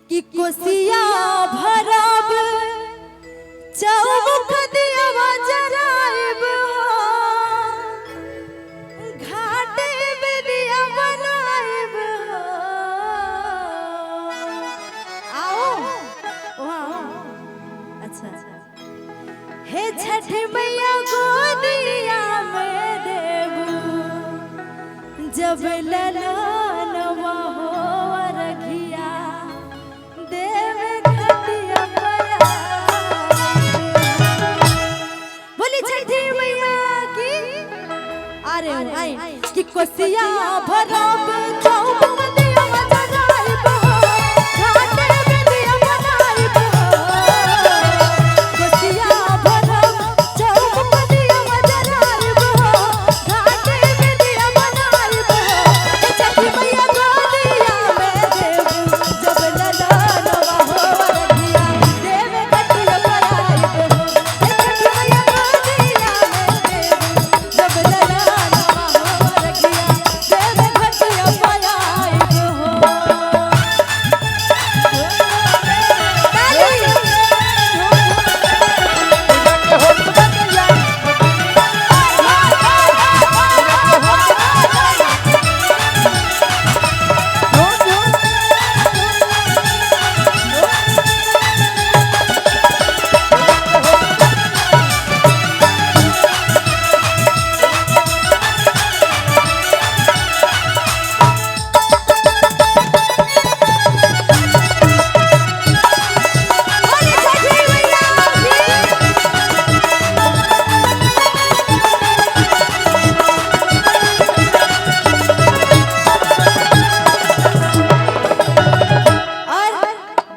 कि कोसिया भरब चौमुख दिया जराइब घाटे में दिया बनाइब आओ आओ अच्छा हे छठ मैया गोदिया में देबू जब ललनवा हो रखिया देव घटिया पया बोली छठी मैया की अरे आई कि कोसिया भरब चौमुख दिया जराइब घाटे में दिया बनाइब कोसिया भरब चौमुख दिया जराइब घाटे में दिया बनाइब छठी मैया गोदिया में देबू जब ललनवा हो रखिया देव घटिया पयाइब छठी मैया गोदिया में देबू जब ललनवा हो रखिया देव घटिया पयाइब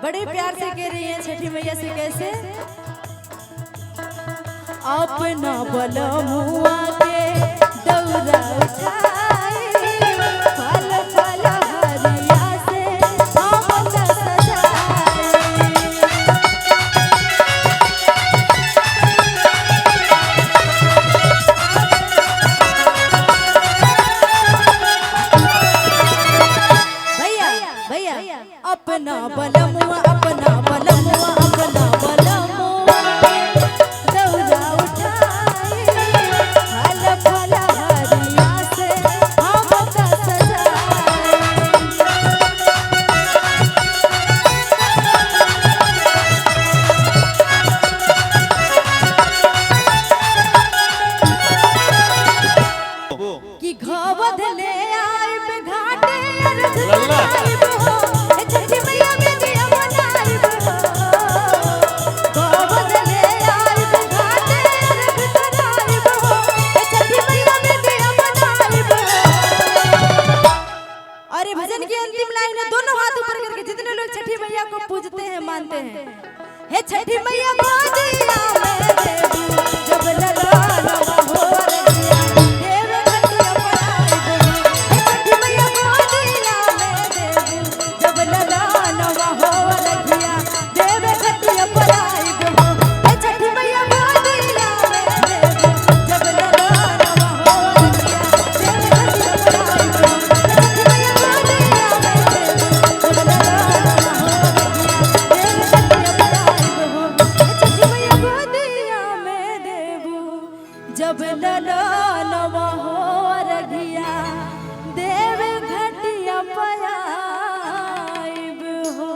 बड़े प्यार से कह रही हैं छठी मैया से कैसे अपना बलमुआ के दौरा उठाई फल फल हरिया से हम सजाई भैया भैया अपना बलमुआ अपना बलमुआ अपना बलमुआ दौरा उठाई फल फल हरिया से हम सजाई कि घवध ले आइब घाटे अर्घ लगाइब हो हे छठी मैया में दिया बनाइब हो घवध ले आइब घाटे अर्घ लगाइब हो हे छठी मैया में दिया बनाइब हो। अरे भजन की अंतिम लाइन है दोनों हाथ ऊपर करके जितने लोग छठी मैया को पूजते हैं मानते हैं हे छठी मैया गोदिया में देबू जब ललनवा हो रखिया देव घटिया पयाइब हो हे छठी मैया गोदिया में देबू जब ललनवा हो रखिया देव घटिया पयाइब हो हे छठी मैया गोदिया में देबू जब ललनवा हो रखिया देव घटिया पयाइब हो हे छठी मैया गोदिया में देबू जब ललनवा हो रखिया देव घटिया पयाइब हो हे छठी मैया गोदिया में देबू जब ललनवा हो रखिया देव घटिया पयाइब हो।